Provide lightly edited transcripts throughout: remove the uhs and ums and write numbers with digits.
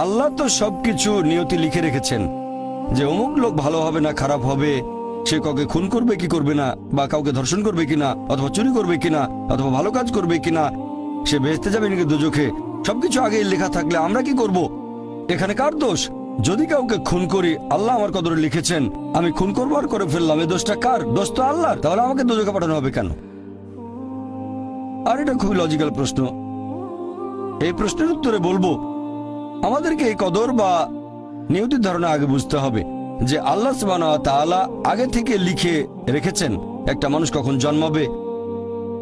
আল্লাহ তো সবকিছু নিয়তি লিখে রেখেছেন যে অমুক লোক ভালো হবে না খারাপ হবে, সে কাউকে খুন করবে কি করবে না, বা কাউকে ধর্ষণ করবে কিনা, অথবা চুরি করবে কিনা, অথবা ভালো কাজ করবে কিনা, সে বেহেশতে যাবে নাকি দোজখে, সবকিছু আগেই লেখা থাকলে আমরা কি করব? এখানে কার দোষ? যদি কাউকে খুন করি, আল্লাহ আমার কদরে লিখেছেন, আমি খুন করবো আর করে ফেললাম, এই দোষটা কার? দোষ তো আল্লাহর। তাহলে আমাকে দোজখে পাঠানো হবে কেন? আর এটা খুবই লজিক্যাল প্রশ্ন। এই প্রশ্নের উত্তরে বলবো, আমাদেরকে এই কদর বা নিয়তির ধারণা আগে বুঝতে হবে যে আল্লাহ সুবহানাহু ওয়া তাআলা আগে থেকে লিখে রেখেছেন একটা মানুষ কখন জন্মাবে,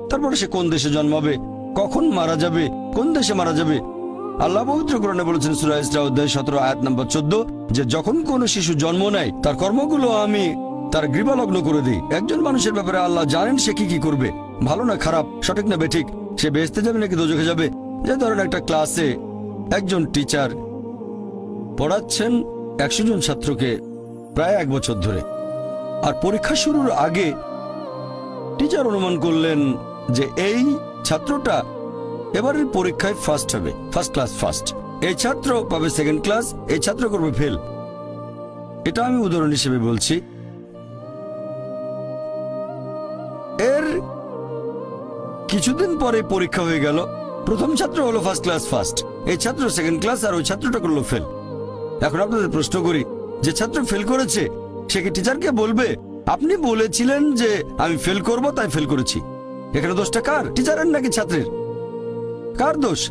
তারপরে সে কোন দেশে জন্মাবে, কখন মারা যাবে, কোন দেশে মারা যাবে। আল্লাহ পবিত্র কোরআনে বলেছেন সূরা ইসরা অধ্যায় 17 আয়াত নম্বর 14 যে যখন কোন শিশু জন্ম নেয় তার কর্মগুলো আমি তার গ্রীবালগ্ন করে দিই। একজন মানুষের ব্যাপারে আল্লাহ জানেন সে কি কি করবে, ভালো না খারাপ, সঠিক না বেঠিক, সে বেহেশতে যাবে নাকি দোজখে যাবে। যে ধরেন একটা ক্লাসে একজন টিচার পড়াচ্ছেন 100 জন ছাত্রকে প্রায় 1 বছর ধরে, আর পরীক্ষা শুরুর আগে টিচার অনুমান করলেন যে এই ছাত্রটা এবারের পরীক্ষায় ফার্স্ট হবে, ফার্স্ট ক্লাস ফার্স্ট, এই ছাত্র পাবে সেকেন্ড ক্লাস, এই ছাত্র করবে ফেল। এটা আমি উদাহরণ হিসেবে বলছি। এর কিছুদিন পরে পরীক্ষা হয়ে গেল, প্রথম ছাত্র হলো ফার্স্ট ক্লাস ফার্স্ট, এই ছাত্র সেকেন্ড ক্লাস, আর ওই ছাত্রটা করলো ফেল। এখন আপনাদের প্রশ্ন করি, যে ছাত্র ফেল করেছে সে কি টিচারকে বলবে আপনি বলেছিলেন যে আমি ফেল করব তাই ফেল করেছি? এখানে দোষটা কার? টিচারের নাকি ছাত্রের? কার দোষ?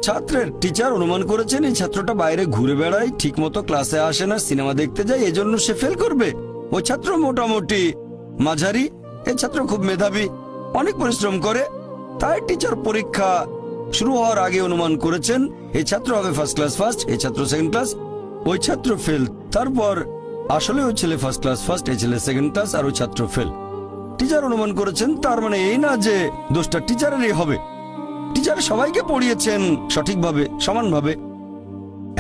ছাত্রের। টিচার অনুমান করেছেন এই ছাত্রটা বাইরে ঘুরে বেড়ায়, ঠিক মতো ক্লাসে আসে না, সিনেমা দেখতে যায়, এজন্য সে ফেল করবে। ওই ছাত্র মোটামুটি মাঝারি, এই ছাত্র খুব মেধাবী, অনেক পরিশ্রম করে, তাই টিচার পরীক্ষা শুরু হওয়ার আগে অনুমান করেছেন এই ছাত্র হবে ফার্স্ট ক্লাস ফার্স্ট, এই ছাত্র সেকেন্ড ক্লাস, ওই ছাত্র ফেল। তারপর আসলে ওই ছেলে ফার্স্ট ক্লাস ফার্স্ট, এই ছেলে সেকেন্ড ক্লাস, আর ওই ছাত্র ফেল। টিচার অনুমান করেছেন, তার মানে এই না যে দোষটা টিচারেরই হবে। টিচার সবাইকে পড়িয়েছেন সঠিকভাবে, সমানভাবে।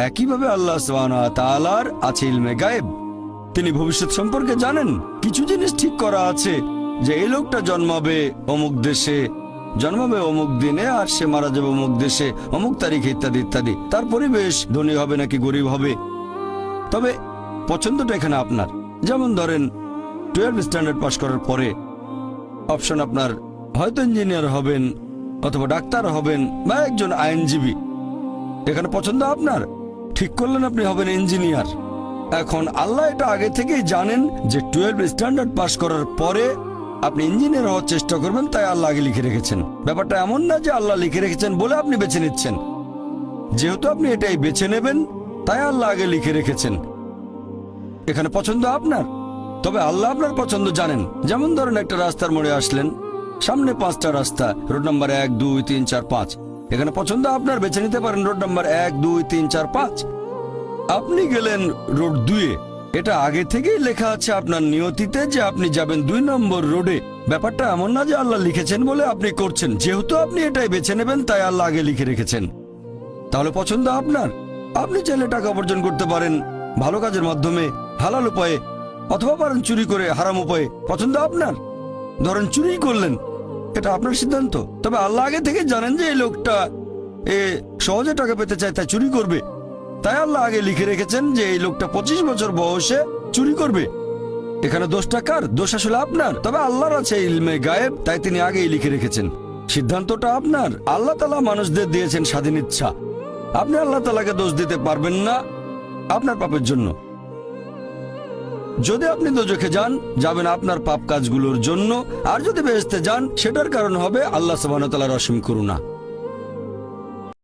একইভাবে আল্লাহ সুবহানাহু ওয়া তাআলার আছে ইলমে গায়েব, তিনি ভবিষ্যৎ সম্পর্কে জানেন। কিছু জিনিস ঠিক করা আছে যে এই লোকটা জন্মাবে অমুক দেশে, জন্মাবে অমুক দিনে, আর সে মারা যাবে অমুক দেশে অমুক তারিখে, ইত্যাদি ইত্যাদি। তার পরিবেশ ধনী হবে নাকি গরিব হবে, তবে পছন্দটা এখানে আপনার। যেমন ধরেন 12 স্ট্যান্ডার্ড পাস করার পরে অপশন আপনার হয়তো ইঞ্জিনিয়ার হবেন, অথবা ডাক্তার হবেন, বা একজন আইনজীবী। এখানে পছন্দ আপনার, ঠিক করলেন আপনি হবেন ইঞ্জিনিয়ার। এখন আল্লাহ এটা আগে থেকেই জানেন যে 12 স্ট্যান্ডার্ড পাস করার পরে আপনি ইঞ্জিনিয়ার হওয়ার চেষ্টা করবেন, তাই আল্লাহ আগে লিখে রেখেছেন। ব্যাপারটা এমন না যে আল্লাহ লিখে রেখেছেন বলে আপনি বেছে নিচ্ছেন, যেহেতু আপনি এটাই বেছে নেবেন তাই আল্লাহ আগে লিখে রেখেছেন। এখানে পছন্দ আপনার, তবে আল্লাহ আপনার পছন্দ জানেন। যেমন ধরেন একটা রাস্তার মোড়ে আসলেন, সামনে 5টা রাস্তা, রোড নাম্বার 1 2 3 4 5, এখানে পছন্দ আপনার, বেছে নিতে পারেন রোড নাম্বার 1 2 3 4 5। আপনি গেলেন রোড 2-এ, এটা আগে থেকেই লেখা আছে আপনার নিয়তিতে যে আপনি যাবেন 2 নম্বর রোডে। ব্যাপারটা এমন না যে আল্লাহ লিখেছেন বলে আপনি করছেন, যেহেতু আপনি এটাই বেছে নেবেন তাই আল্লাহ আগে লিখে রেখেছেন। তাহলে পছন্দ আপনার। আপনি চাইলে টাকা উপার্জন করতে পারেন ভালো কাজের মাধ্যমে, হালাল উপায়ে, অথবা পারেন চুরি করে হারাম উপায়ে, পছন্দ আপনার। ধরেন চুরি করলেন, এটা আপনার সিদ্ধান্ত, তবে আল্লাহ আগে থেকে জানেন যে এই লোকটা সহজে টাকা পেতে চায় তাই চুরি করবে, তাই আল্লাহ আগে লিখে রেখেছেন যে এই লোকটা 25 বছর বয়সে চুরি করবে। এখানে দোষটা কার? দোষ আসলে আপনার, তবে আল্লাহর আছে ইলমে গায়েব, তাই তিনি আগেই লিখে রেখেছেন। সিদ্ধান্তটা আপনার। আল্লাহ তাআলা মানুষদের দিয়েছেন স্বাধীন ইচ্ছা, আপনি আল্লাহ তাআলাকে দোষ দিতে পারবেন না আপনার পাপের জন্য। যদি আপনি দোজখে যান, যাবেন আপনার পাপ কাজগুলোর জন্য, আর যদি বেহেশতে যান সেটার কারণ হবে আল্লাহ সুবহানাহু ওয়া তাআলার অসীম করুণা।